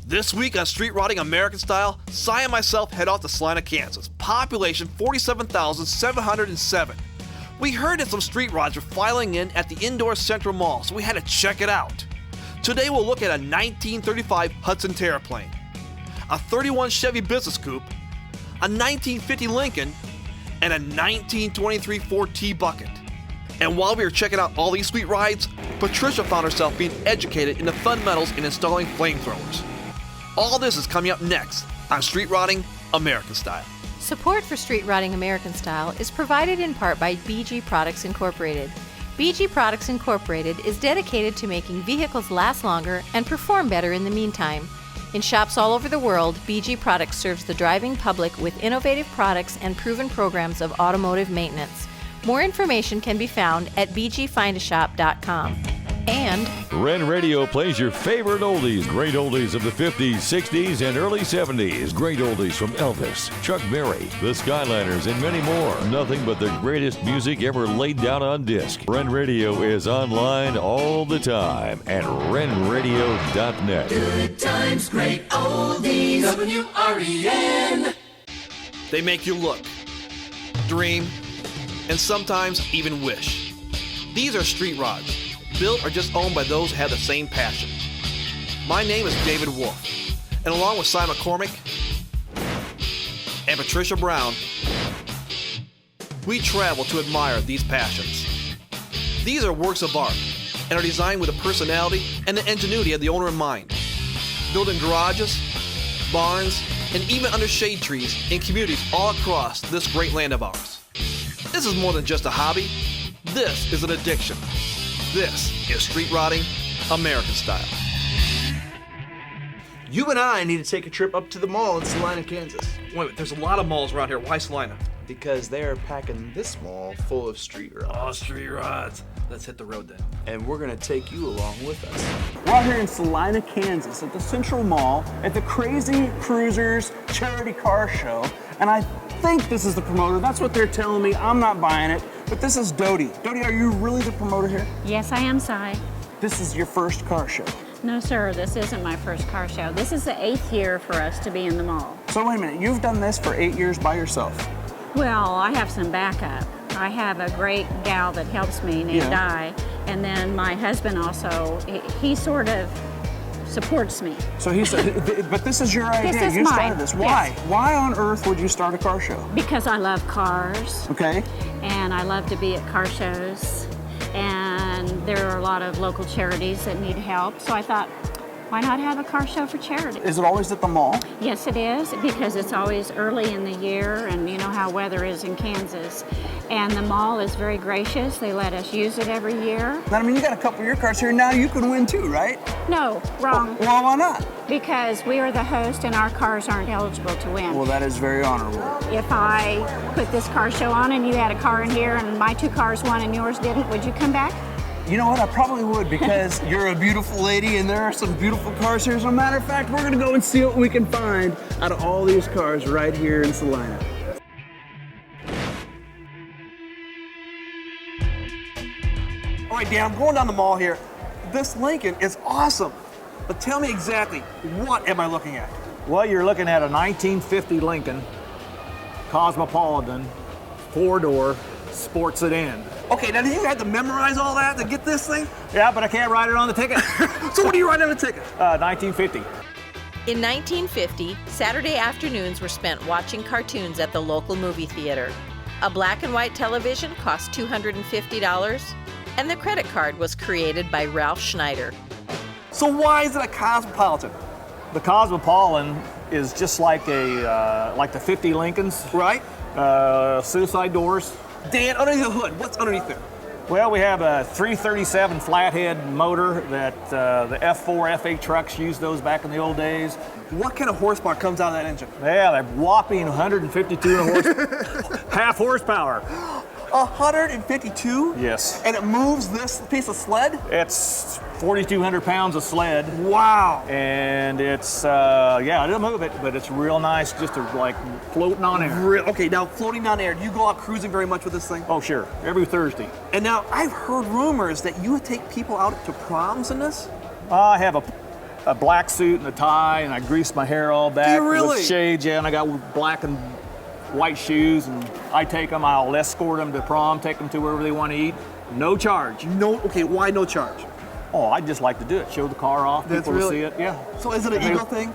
This week on Street Rotting American Style, Si and myself head off to Salina, Kansas. Population 47,707. We heard that some street rods were filing in at the indoor Central Mall, so we had to check it out. Today we'll look at a 1935 Hudson Terraplane, a 31 Chevy Business Coupe, a 1950 Lincoln, and a 1923 Ford T-Bucket. And while we were checking out all these sweet rides, Patricia found herself being educated in the fundamentals in installing flamethrowers. All this is coming up next on Street Rotting American Style. Support for Street Rotting American Style is provided in part by BG Products Incorporated. BG Products Incorporated is dedicated to making vehicles last longer and perform better in the meantime. In shops all over the world, BG Products serves the driving public with innovative products and proven programs of automotive maintenance. More information can be found at bgfindashop.com. And Ren Radio plays your favorite oldies, great oldies of the 50s, 60s, and early 70s. Great oldies from Elvis, Chuck Berry, the Skyliners, and many more. Nothing but the greatest music ever laid down on disc. Ren Radio is online all the time at renradio.net. Good times, great oldies, WREN. They make you look, dream, and sometimes even wish. These are street rods, built or just owned by those who have the same passion. My name is David Wolf, and along with Simon McCormick and Patricia Brown, we travel to admire these passions. These are works of art and are designed with the personality and the ingenuity of the owner in mind. Built in garages, barns, and even under shade trees in communities all across this great land of ours. This is more than just a hobby. This is an addiction. This is Street Rotting American Style. You and I need to take a trip up to the mall in Salina, Kansas. Wait, there's a lot of malls around here. Why Salina? Because they're packing this mall full of street rods. Oh, street rods. Let's hit the road then. And we're gonna take you along with us. We're out here in Salina, Kansas at the Central Mall at the Crazy Cruisers Charity Car Show. And I think this is the promoter. That's what they're telling me. I'm not buying it. But this is Dodie. Dodie, are you really the promoter here? Yes, I am, Si. This is your first car show. No, sir, this isn't my first car show. This is the 8th year for us to be in the mall. So wait a minute, you've done this for 8 years by yourself? Well, I have some backup. I have a great gal that helps me named Di, and then my husband also, he sort of supports me. So he said, but this is your idea. This is you mine. started this. Why? Yes. Why on earth would you start a car show? Because I love cars. Okay. And I love to be at car shows. And there are a lot of local charities that need help. So I thought, why not have a car show for charity? Is it always at the mall? Yes, it is, because it's always early in the year, and you know how weather is in Kansas. And the mall is very gracious. They let us use it every year. I mean, you got a couple of your cars here. Now you can win too, right? No, wrong. Well, why not? Because we are the host and our cars aren't eligible to win. Well, that is very honorable. If I put this car show on and you had a car in here and my 2 cars won and yours didn't, would you come back? You know what? I probably would, because you're a beautiful lady and there are some beautiful cars here. As a matter of fact, we're going to go and see what we can find out of all these cars right here in Salina. All right, Dan, I'm going down the mall here. This Lincoln is awesome, but tell me exactly, what am I looking at? Well, you're looking at a 1950 Lincoln Cosmopolitan, 4-door, sports sedan. Okay, now do you have to memorize all that to get this thing? Yeah, but I can't write it on the ticket. So what do you write on the ticket? 1950. in 1950, Saturday afternoons were spent watching cartoons at the local movie theater. A black and white television cost $250, and the credit card was created by Ralph Schneider. So why is it a Cosmopolitan? The Cosmopolitan is just like the 50 Lincolns. Right. Suicide doors. Dan, underneath the hood, what's underneath there? Well, we have a 337 flathead motor that the F4, F8 trucks used those back in the old days. What kind of horsepower comes out of that engine? Yeah, they're whopping 152 half horsepower. 152? Yes. And it moves this piece of sled? It's 4,200 pounds of sled. Wow. And it's, yeah, it'll move it, but it's real nice just to like floating on air. Okay, now floating on air, do you go out cruising very much with this thing? Oh, sure. Every Thursday. And now I've heard rumors that you take people out to proms in this? I have a black suit and a tie, and I grease my hair all back really? with shades, yeah, and I got black and white shoes, and I take them, I'll escort them to prom, take them to wherever they want to eat, no charge. No, okay, why no charge? Oh, I just like to do it, show the car off, That's people really, to see it, yeah. So is it an ego thing?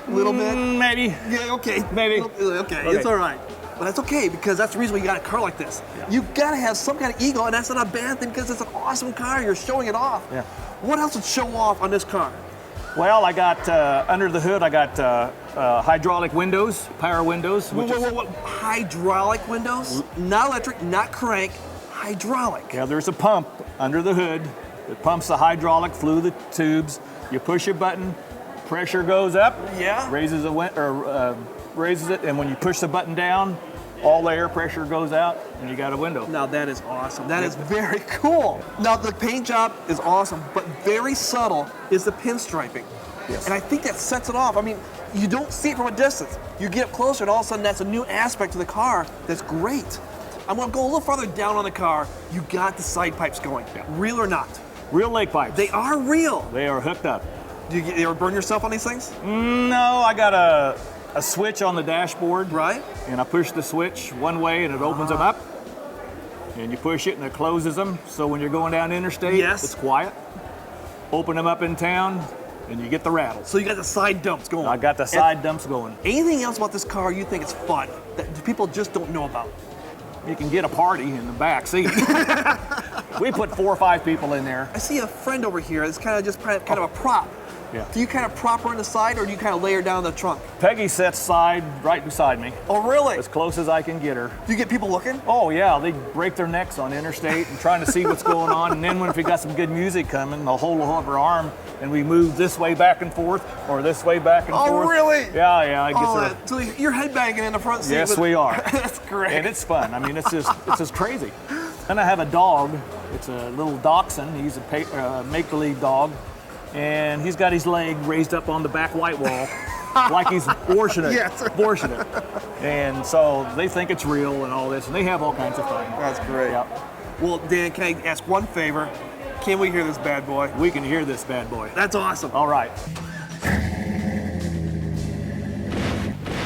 A little bit? Maybe. Yeah, okay. Maybe. Okay, it's all right. But that's okay, because that's the reason why you got a car like this. Yeah. You gotta have some kind of ego, and that's not a bad thing, because it's an awesome car, you're showing it off. Yeah. What else would show off on this car? Well, I got, under the hood, I got hydraulic windows, power windows. What? Hydraulic windows? Not electric, not crank, hydraulic. Yeah, there's a pump under the hood that pumps the hydraulic through the tubes. You push a button, pressure goes up, Yeah. raises it, and when you push the button down, all the air pressure goes out, and you got a window. Now that is awesome. That is very cool. Now the paint job is awesome, but very subtle is the pinstriping. Yes. And I think that sets it off. I mean, you don't see it from a distance. You get up closer, and all of a sudden that's a new aspect to the car that's great. I'm gonna go a little farther down on the car. You got the side pipes going, real or not? Real lake pipes. They are real. They are hooked up. Do you ever burn yourself on these things? No, I got a switch on the dashboard. Right. And I push the switch one way and it opens them up. And you push it and it closes them. So when you're going down the interstate, Yes. it's quiet. Open them up in town and you get the rattles. So you got the side dumps going. I got the side dumps going. Anything else about this car you think is fun that people just don't know about? You can get a party in the back seat. We put 4 or 5 people in there. I see a friend over here that's kind of a prop. Yeah. Do you kind of prop her in the side, or do you kind of lay her down in the trunk? Peggy sits side right beside me, Oh, really? as close as I can get her. Do you get people looking? Oh yeah, they break their necks on interstate and trying to see what's going on. And then when we got some good music coming, they'll hold up her arm and we move this way back and forth or this way back and forth. Oh, really? Yeah, I Oh, get so you're headbanging in the front seat. Yes, we are. That's great. And it's fun. I mean, it's just crazy. Then I have a dog. It's a little dachshund. He's a make-believe dog. And he's got his leg raised up on the back white wall like he's washing it. Yes. Washing it. And so they think it's real and all this, and they have all kinds of fun. That's great. Yep. Well, Dan, can I ask one favor? Can we hear this bad boy? We can hear this bad boy. That's awesome. All right.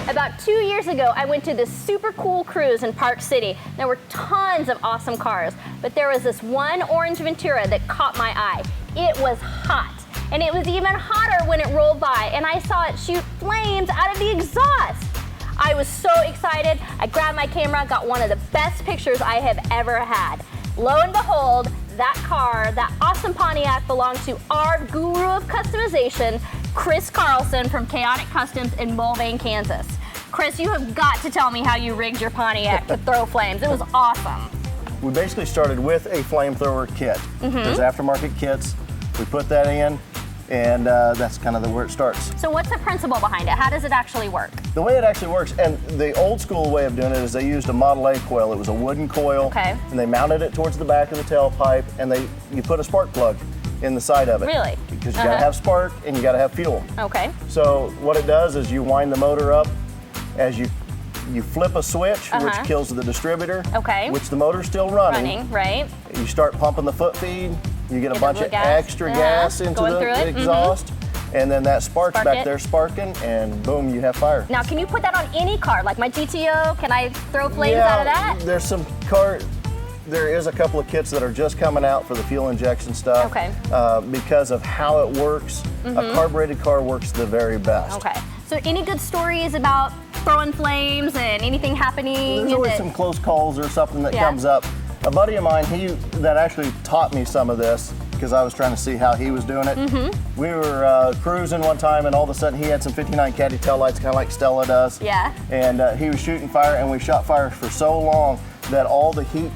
About 2 years ago, I went to this super cool cruise in Park City. There were tons of awesome cars, but there was this one orange Ventura that caught my eye. It was hot, and it was even hotter when it rolled by, and I saw it shoot flames out of the exhaust. I was so excited. I grabbed my camera, got one of the best pictures I have ever had. Lo and behold, that car, that awesome Pontiac, belonged to our guru of customization, Chris Carlson from Chaotic Customs in Mulvane, Kansas. Chris, you have got to tell me how you rigged your Pontiac to throw flames. It was awesome. We basically started with a flamethrower kit. There's aftermarket kits. We put that in, and that's kind of where it starts. So what's the principle behind it? How does it actually work? The way it actually works, and the old school way of doing it is they used a Model A coil. It was a wooden coil, Okay. and they mounted it towards the back of the tailpipe, and you put a spark plug in the side of it. Really? Because you gotta have spark and you gotta have fuel. Okay. So what it does is you wind the motor up as you flip a switch, which kills the distributor, Okay. which the motor's still running. Right? You start pumping the foot feed, you get a Get bunch a of little gas. extra gas into Going through the it. exhaust, and then that spark's Spark back it. there sparking, and boom, you have fire. Now, can you put that on any car? Like my GTO, can I throw flames out of that? There is a couple of kits that are just coming out for the fuel injection stuff. Okay. Because of how it works, a carbureted car works the very best. Okay. So any good stories about throwing flames and anything happening? There's always that- some close calls or something that Yeah. comes up. A buddy of mine, that actually taught me some of this because I was trying to see how he was doing it. We were cruising one time, and all of a sudden he had some 59 Caddy taillights, kind of like Stella does. Yeah. And he was shooting fire, and we shot fire for so long that all the heat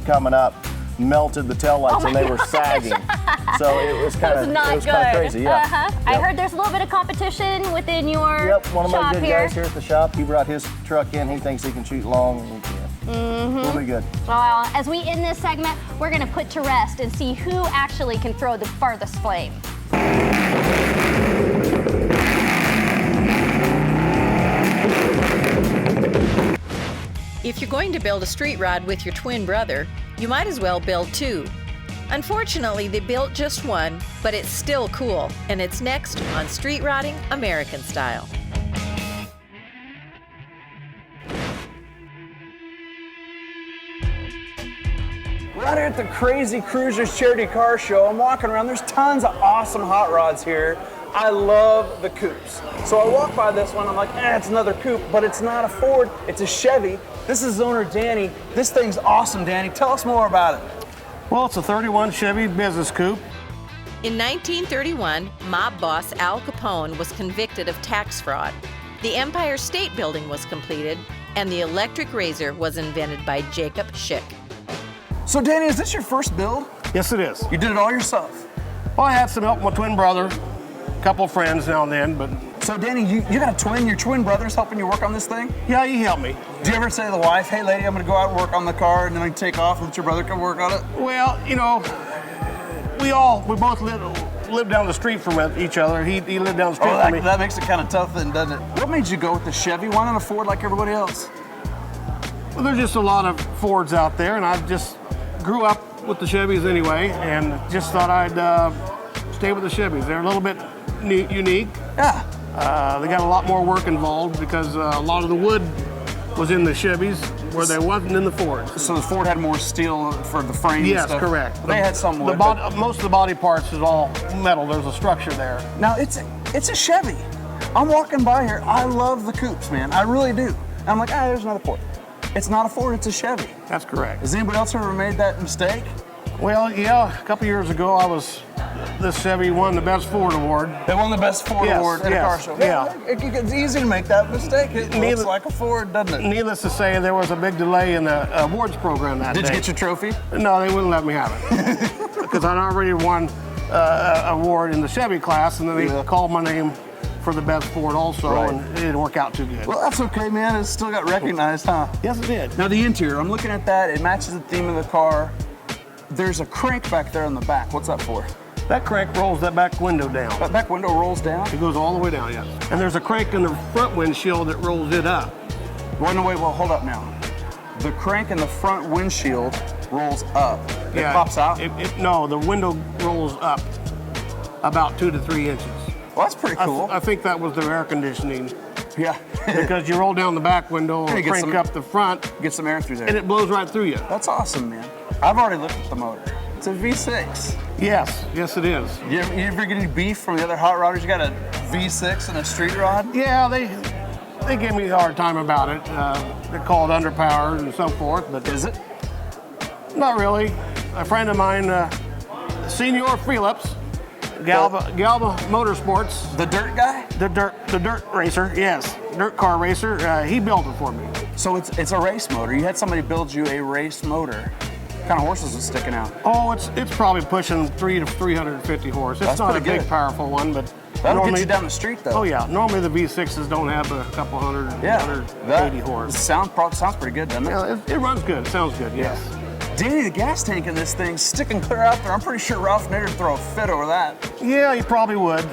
coming up melted the taillights, Oh and they my were gosh. sagging. So it was kind That's not of good. crazy. Yeah. I Yep. heard there's a little bit of competition within your Yep, one of my shop good here. guys here at the shop, he brought his truck in. He thinks he can shoot long, and we can. We'll be good. Well, as we end this segment, we're going to put to rest and see who actually can throw the farthest flame. If you're going to build a street rod with your twin brother, you might as well build two. Unfortunately, they built just one, but it's still cool, and it's next on Street Rotting American Style. We're out here at the Crazy Cruisers Charity Car Show. I'm walking around. There's tons of awesome hot rods here. I love the coupes. So I walk by this one. I'm like, it's another coupe, but it's not a Ford. It's a Chevy. This is owner Danny. This thing's awesome, Danny. Tell us more about it. Well, it's a 31 Chevy business coupe. In 1931, mob boss Al Capone was convicted of tax fraud. The Empire State Building was completed, and the electric razor was invented by Jacob Schick. So Danny, is this your first build? Yes, it is. You did it all yourself? Well, I had some help from my twin brother, a couple of friends now and then, but... So Danny, you got a twin, your twin brother's helping you work on this thing? Yeah, he helped me. Do you ever say to the wife, hey lady, I'm gonna go out and work on the car and then I take off and let your brother come work on it? Well, you know, we both lived down the street from each other. He lived down the street from me. That makes it kind of tough then, doesn't it? What made you go with the Chevy? Why not a Ford like everybody else? Well, there's just a lot of Fords out there, and I just grew up with the Chevys anyway, and just thought I'd stay with the Chevys. They're a little bit unique. Yeah. They got a lot more work involved because a lot of the wood was in the Chevys where they wasn't in the Fords. So the Ford had more steel for the frame Yes, and stuff? correct. They had some wood. Most of the body parts is all metal. There's a structure there. Now, it's a Chevy. I'm walking by here. I love the coupes, man. I really do. And I'm like, there's another Ford. It's not a Ford, it's a Chevy. That's correct. Has anybody else ever made that mistake? Well, yeah, a couple years ago, this Chevy won the Best Ford Award. They won the Best Ford Award at a car show. Yeah. It's easy to make that mistake. It looks like a Ford, doesn't it? Needless to say, there was a big delay in the awards program that day. Did you get your trophy? No, they wouldn't let me have it. Because I'd already won an award in the Chevy class, and then they called my name for the Best Ford also, and it didn't work out too good. Well, that's okay, man. It still got recognized, huh? Yes, it did. Now, the interior, I'm looking at that. It matches the theme of the car. There's a crank back there on the back. What's that for? That crank rolls that back window down. That back window rolls down? It goes all the way down, yes. And there's a crank in the front windshield that rolls it up. Wait, hold up now. The crank in the front windshield rolls up. It pops out? No, the window rolls up about 2 to 3 inches. Well, that's pretty cool. I think that was their air conditioning. Yeah. Because you roll down the back window and crank up the front. Get some air through there. And it blows right through you. That's awesome, man. I've already looked at the motor. It's a V6. Yes, it is. You ever get any beef from the other hot rodders? You got a V6 and a street rod? Yeah, they gave me a hard time about it. They call it underpowered and so forth, but is it? Not really. A friend of mine, Senor Phillips, Galba Motorsports. The dirt guy? The dirt racer, yes. Dirt car racer. He built it for me. So it's a race motor. You had somebody build you a race motor. What kind of horses is sticking out? Oh, it's probably pushing 300 to 350 horse. It's not a big, powerful one, but that'll get you down the street, though. Oh yeah, normally the V6s don't have a couple hundred, 180 horse. Sounds pretty good, doesn't it? Yeah, it runs good. It sounds good. Yes. Danny, the gas tank in this thing's sticking clear out there. I'm pretty sure Ralph Nader would throw a fit over that. Yeah, he probably would.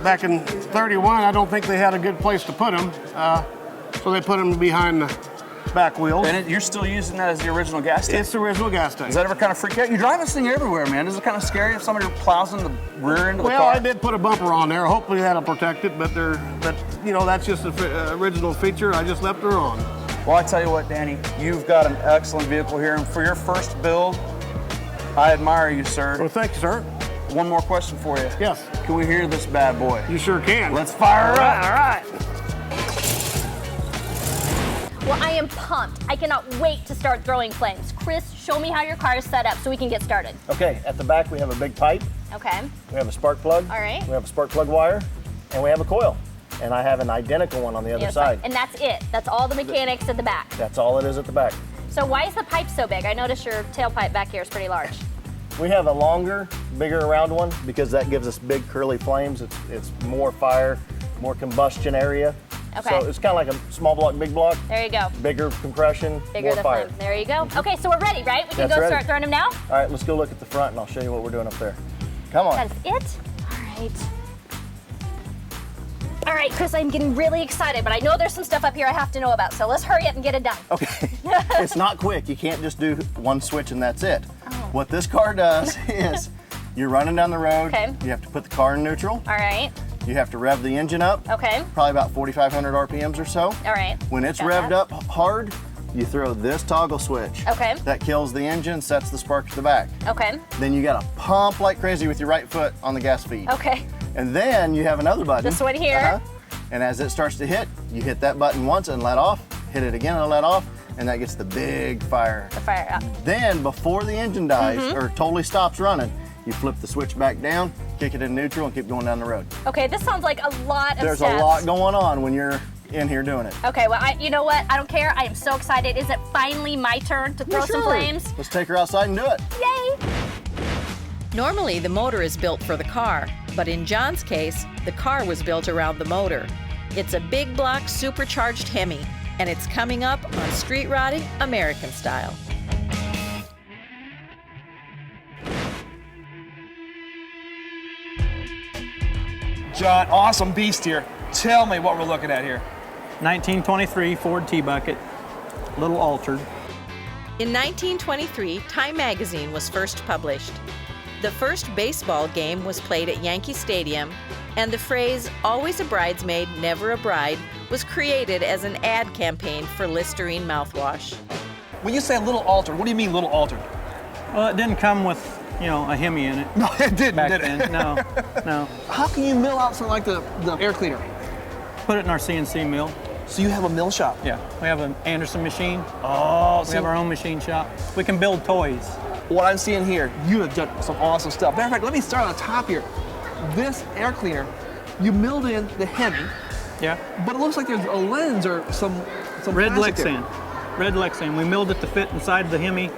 Back in '31, I don't think they had a good place to put him, so they put him behind the back wheels. And you're still using that as the original gas tank? It's the original gas tank. Does that ever kind of freak you out? You drive this thing everywhere, man. Is it kind of scary if somebody plows in the rear end of the car? Well, I did put a bumper on there. Hopefully that'll protect it, but that's just the original feature. I just left her on. Well, I tell you what, Danny, you've got an excellent vehicle here, and for your first build, I admire you, sir. Well, thank you, sir. One more question for you. Yes. Can we hear this bad boy? You sure can. Let's fire her up. All right. Well, I am pumped. I cannot wait to start throwing flames. Chris, show me how your car is set up so we can get started. Okay, at the back we have a big pipe. Okay. We have a spark plug. All right. We have a spark plug wire, and we have a coil. And I have an identical one on the other side. And that's it. That's all the mechanics at the back. That's all it is at the back. So why is the pipe so big? I noticed your tailpipe back here is pretty large. We have a longer, bigger round one because that gives us big curly flames. It's more fire, more combustion area. Okay. So it's kind of like a small block, big block. There you go. Bigger compression, Bigger more the fire. flame. There you go. Okay, so we're ready, right? We can That's go ready. start throwing them now? All right, let's go look at the front and I'll show you what we're doing up there. Come on. That's it? All right. All right, Chris, I'm getting really excited, but I know there's some stuff up here I have to know about, so let's hurry up and get it done. Okay. It's not quick. You can't just do one switch and that's it. Oh. What this car does is you're running down the road. Okay. You have to put the car in neutral. All right. You have to rev the engine up. Okay. Probably about 4,500 RPMs or so. All right. When it's Got revved that. up hard, you throw this toggle switch. Okay. That kills the engine, sets the spark to the back. Okay. Then you gotta pump like crazy with your right foot on the gas feed. Okay. And then you have another button. This one here. And as it starts to hit, you hit that button once and let off, hit it again and let off, and that gets the big fire. The fire up. Then before the engine dies or totally stops running, you flip the switch back down, kick it in neutral, and keep going down the road. Okay, this sounds like a lot of There's steps. a lot going on when you're in here doing it. Okay, well, you know what? I don't care. I am so excited. Is it finally my turn to throw some flames? Let's take her outside and do it. Yay! Normally, the motor is built for the car, but in John's case, the car was built around the motor. It's a big block supercharged Hemi, and it's coming up on Street Rodding American Style. John, awesome beast here. Tell me what we're looking at here. 1923 Ford T-Bucket, a little altered. In 1923, Time magazine was first published. The first baseball game was played at Yankee Stadium, and the phrase, "always a bridesmaid, never a bride," was created as an ad campaign for Listerine mouthwash. When you say a little altered, what do you mean little altered? Well, it didn't come with, you know, a Hemi in it. No, it didn't, back did it? then. No, no. How can you mill out something like the air cleaner? Put it in our CNC mill. So you have a mill shop? Yeah, we have an Anderson machine. Oh, We have our own machine shop. We can build toys. What I'm seeing here, you have done some awesome stuff. Matter of fact, let me start on the top here. This air cleaner, you milled in the Hemi, Yeah. but it looks like there's a lens or some Red plastic there. Lexan. Red Lexan. We milled it to fit inside the Hemi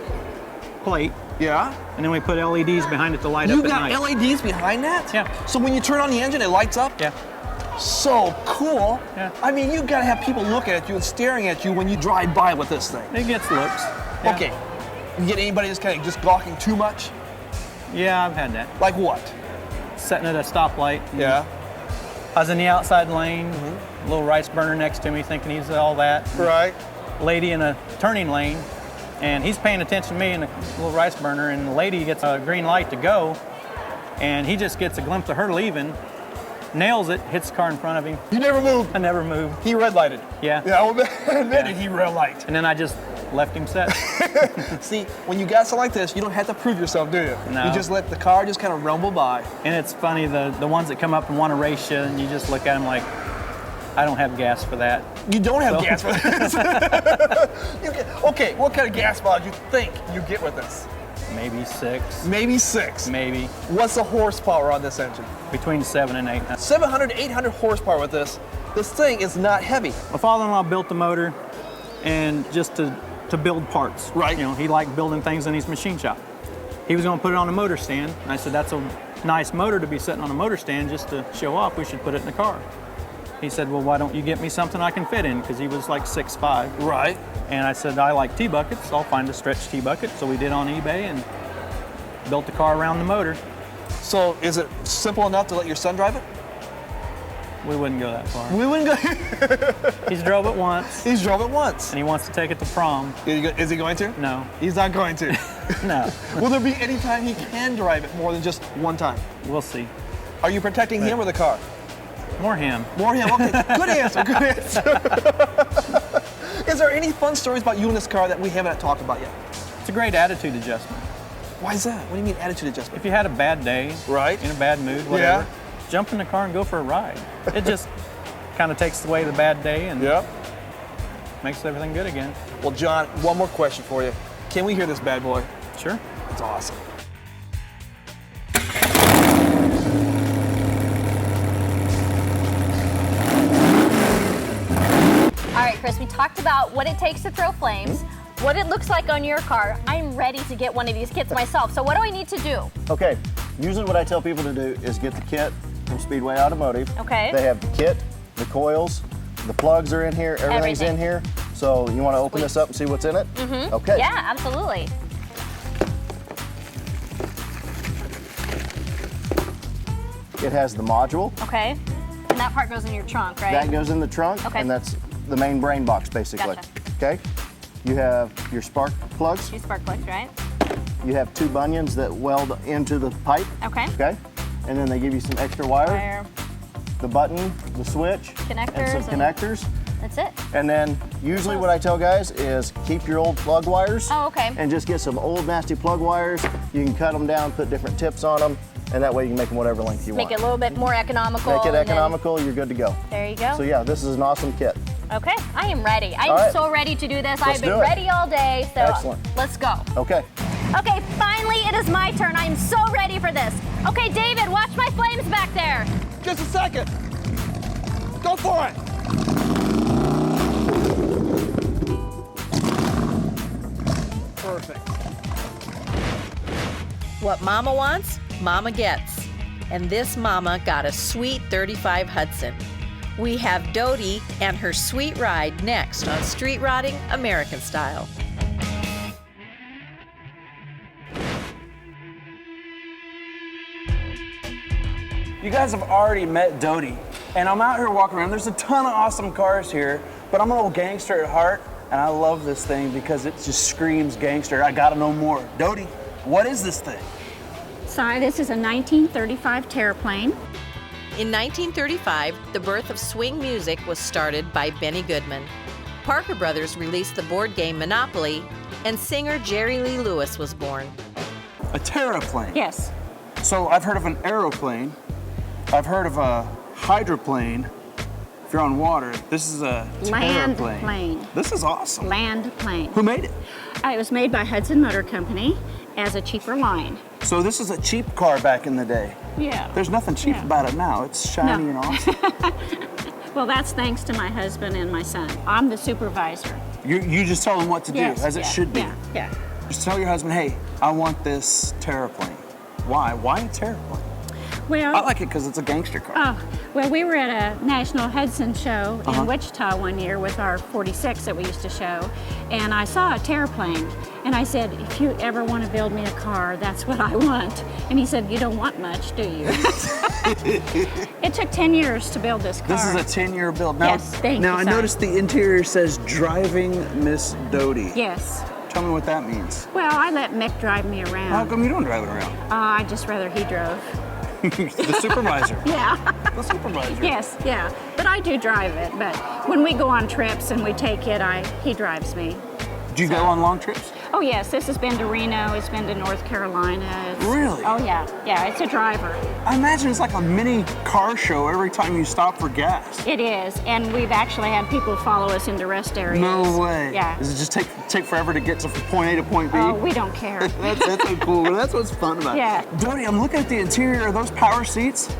plate, Yeah? and then we put LEDs behind it to light You up at got night. LEDs behind that? Yeah. So when you turn on the engine, it lights up? Yeah. So cool. Yeah. I mean, you gotta have people looking at you and staring at you when you drive by with this thing. It gets looks. Yeah. Okay. You get anybody just kind of just gawking too much? Yeah, I've had that. Like what? Sitting at a stoplight. Yeah. I was in the outside lane, a little rice burner next to me thinking he's all that. Right. Lady in a turning lane, and he's paying attention to me in a little rice burner, and the lady gets a green light to go, and he just gets a glimpse of her leaving, nails it, hits the car in front of him. You never moved. I never moved. He red lighted. Yeah. Yeah, well, admit it, he red light. And then I just left him set. See, when you got something like this, you don't have to prove yourself, do you? No. You just let the car just kind of rumble by. And it's funny, the ones that come up and want to race you, and you just look at them like, I don't have gas for that. You don't have So- gas for this. Okay, what kind of gas mileage you think you get with this? Maybe 6. Maybe 6. Maybe. What's the horsepower on this engine? Between 7 and 8. 700, 800 horsepower with this. This thing is not heavy. My father-in-law built the motor, and just to build parts. Right. You know, he liked building things in his machine shop. He was going to put it on a motor stand, and I said, that's a nice motor to be sitting on a motor stand just to show off. We should put it in the car. He said, well, why don't you get me something I can fit in? Because he was like 6'5". Right. And I said, I like T-buckets. I'll find a stretch T-bucket. So we did on eBay and built the car around the motor. So is it simple enough to let your son drive it? We wouldn't go that far. We wouldn't go. He's drove it once, He's drove it once. and he wants to take it to prom. Is he going to? No. He's not going to. No. Will there be any time he can drive it more than just one time? We'll see. Are you protecting him or the car? More him. More him. Okay. Good answer. Good answer. Is there any fun stories about you in this car that we haven't talked about yet? It's a great attitude adjustment. Why is that? What do you mean attitude adjustment? If you had a bad day, Right. in a bad mood, whatever, jump in the car and go for a ride. It just kind of takes away the bad day and makes everything good again. Well, John, one more question for you. Can we hear this bad boy? Sure. It's awesome. All right, Chris, we talked about what it takes to throw flames, what it looks like on your car. I'm ready to get one of these kits myself. So what do I need to do? Okay, usually what I tell people to do is get the kit from Speedway Automotive. Okay. They have the kit, the coils, the plugs are in here, everything's in Everything. here. So you want to open this up and see what's in it? Mm-hmm. Okay. Yeah, absolutely. It has the module. Okay. And that part goes in your trunk, right? That goes in the trunk, Okay. and that's the main brain box, basically. Gotcha. Okay? You have your spark plugs. 2 spark plugs, right? you have 2 bunions that weld into the pipe. Okay. Okay. And then they give you some extra wire, the button, the switch, Connectors and some connectors. That's it. And then usually what I tell guys is keep your old plug wires. Oh, okay. And just get some old nasty plug wires. You can cut them down, put different tips on them, and that way you can make them whatever length you want. Make it a little bit more economical. Make it economical, you're good to go. There you go. So yeah, this is an awesome kit. Okay, I am ready. I All am right. so ready to do this. Let's I've been do it. ready all day, so Excellent. let's go. Okay. Okay, finally it is my turn. I am so ready for this. Okay, David, watch my flames back there. Just a second. Go for it. Perfect. What Mama wants, Mama gets. And this Mama got a sweet 35 Hudson. We have Dodie and her sweet ride next on Street Rodding American Style. You guys have already met Dodie, and I'm out here walking around. There's a ton of awesome cars here, but I'm an old gangster at heart, and I love this thing because it just screams gangster. I gotta know more. Dodie, what is this thing? So this is a 1935 Terraplane. In 1935, the birth of swing music was started by Benny Goodman. Parker Brothers released the board game Monopoly, and singer Jerry Lee Lewis was born. A Terraplane. Yes. So I've heard of an aeroplane. I've heard of a hydroplane. If you're on water, this is a Land Terraplane. plane. This is awesome. Land plane. Who made it? It was made by Hudson Motor Company as a cheaper line. So this is a cheap car back in the day. Yeah. There's nothing cheap Yeah. about it now. It's shiny and awesome. Well, that's thanks to my husband and my son. I'm the supervisor. You just tell them what to do, Yes, as it yeah, should be. Yeah, yeah. Just tell your husband, hey, I want this Terraplane. Why? Why a Terraplane? Well, I like it because it's a gangster car. Oh, well, we were at a National Hudson show Uh-huh. in Wichita one year with our 46 that we used to show, and I saw a Terraplane, and I said, if you ever want to build me a car, that's what I want. And he said, you don't want much, do you? It took 10 years to build this car. This is a 10-year build. Now, Yes, thank you, now I son. noticed the interior says driving Miss Dodie. Yes. Tell me what that means. Well, I let Mick drive me around. How come you don't drive it around? I'd just rather he drove. The supervisor. Yeah. The supervisor. Yes, yeah. But I do drive it. But when we go on trips and we take it, he drives me. Do you go on long trips? Oh yes, this has been to Reno. It's been to North Carolina. Really? Oh yeah, yeah. It's a driver. I imagine it's like a mini car show every time you stop for gas. It is, and we've actually had people follow us into rest areas. No way. Yeah. Does it just take forever to get from point A to point B? Oh, we don't care. That's so cool. That's what's fun about Yeah. it. Dodie, I'm looking at the interior. Are those power seats?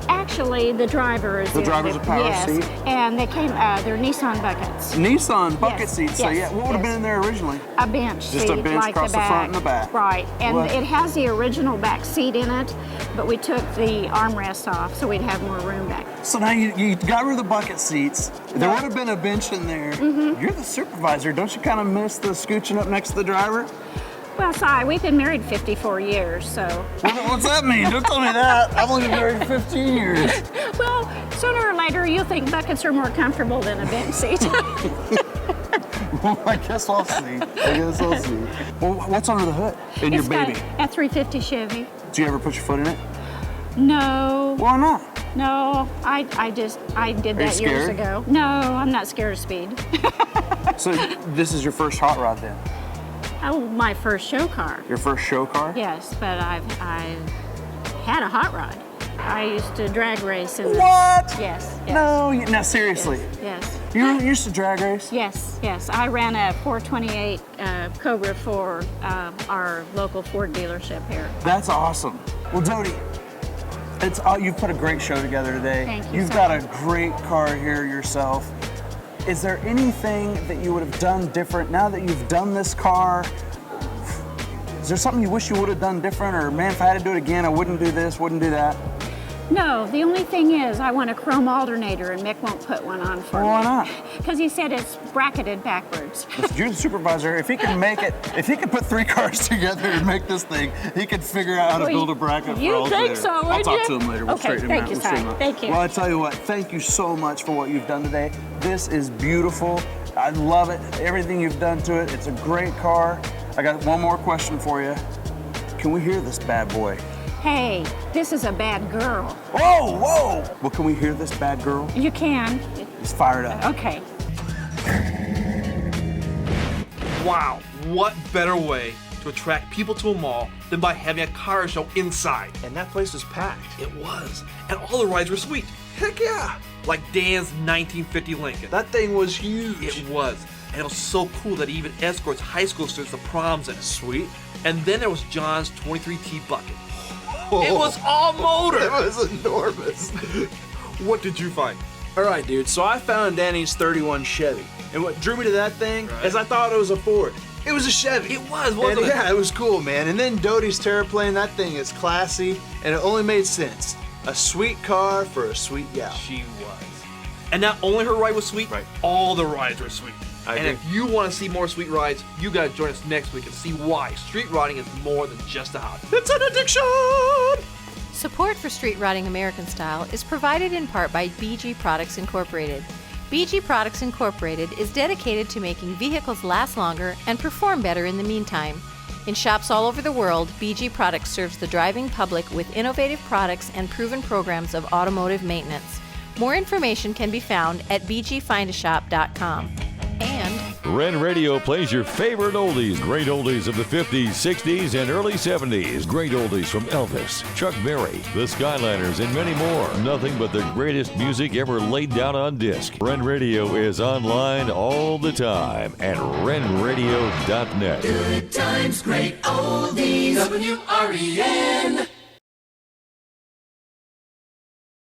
Actually, the driver is The in driver's a power yes. seat? And they came. They're Nissan buckets. Nissan bucket Yes, seats. So yes, yeah, what would have yes. been in there originally? A bench Just seat, a bench like across the front and the back. Right, and What? it has the original back seat in it, but we took the armrest off so we'd have more room back. So now you got rid of the bucket seats. There would have been a bench in there. Mm-hmm. You're the supervisor. Don't you kind of miss the scooching up next to the driver? Well, Si, we've been married 54 years, so. What's that mean? Don't tell me that. I've only been married 15 years. Well, sooner or later, you'll think buckets are more comfortable than a bench seat. Well, I guess I'll see. Well, what's under the hood in your It's got baby? a 350 Chevy. Do you ever put your foot in it? No. Why not? No, I did Are you that years scared? ago. No, I'm not scared of speed. So this is your first hot rod then? Oh, my first show car. Your first show car? Yes, but I've had a hot rod. I used to drag race in the. What? Yes. No, now seriously. Yes. You used to drag race? Yes, yes. I ran a 428 Cobra for our local Ford dealership here. That's awesome. Well, Dodie, you've put a great show together today. Thank you, You've sir. got a great car here yourself. Is there anything that you would have done different now that you've done this car? Is there something you wish you would have done different, or man, if I had to do it again, I wouldn't do this, wouldn't do that? No, the only thing is I want a chrome alternator and Mick won't put one on for me. Why not? Because he said it's bracketed backwards. You're the supervisor. If he can make it, if he can put 3 cars together and make this thing, he can figure out how to Well, build a bracket for you all think later. so, I'll would talk you? to him later. We'll Okay, straighten him thank out. you, We'll straighten Si. him out. Thank you. Well, I tell you what, thank you so much for what you've done today. This is beautiful. I love it. Everything you've done to it. It's a great car. I got one more question for you. Can we hear this bad boy? Hey, this is a bad girl. Whoa, whoa! Well, can we hear this bad girl? You can. Just fire it up. Okay. Wow, what better way to attract people to a mall than by having a car show inside? And that place was packed. It was. And all the rides were sweet. Heck yeah! Like Dan's 1950 Lincoln. That thing was huge. It was. And it was so cool that he even escorts high school students to proms in it. Sweet. And then there was John's 23T bucket. Oh, It was all motor. It was enormous. What did you find? All right, dude. So I found Danny's 31 Chevy. And what drew me to that thing is I thought it was a Ford. It was a Chevy. It was, wasn't And it? yeah, it was cool, man. And then Doty's Terraplane, that thing is classy, and it only made sense. A sweet car for a sweet gal. She was. And not only her ride was sweet, Right. all the rides were sweet. I and agree. if you want to see more sweet rides, you gotta join us next week and see why street riding is more than just a hobby. It's an addiction! Support for Street Riding American Style is provided in part by BG Products Incorporated. BG Products Incorporated is dedicated to making vehicles last longer and perform better in the meantime. In shops all over the world, BG Products serves the driving public with innovative products and proven programs of automotive maintenance. More information can be found at bgfindashop.com. And Ren Radio plays your favorite oldies, great oldies of the 50s, 60s, and early 70s. Great oldies from Elvis, Chuck Berry, the Skyliners, and many more. Nothing but the greatest music ever laid down on disc. Ren Radio is online all the time at renradio.net. Good times, great oldies. WREN.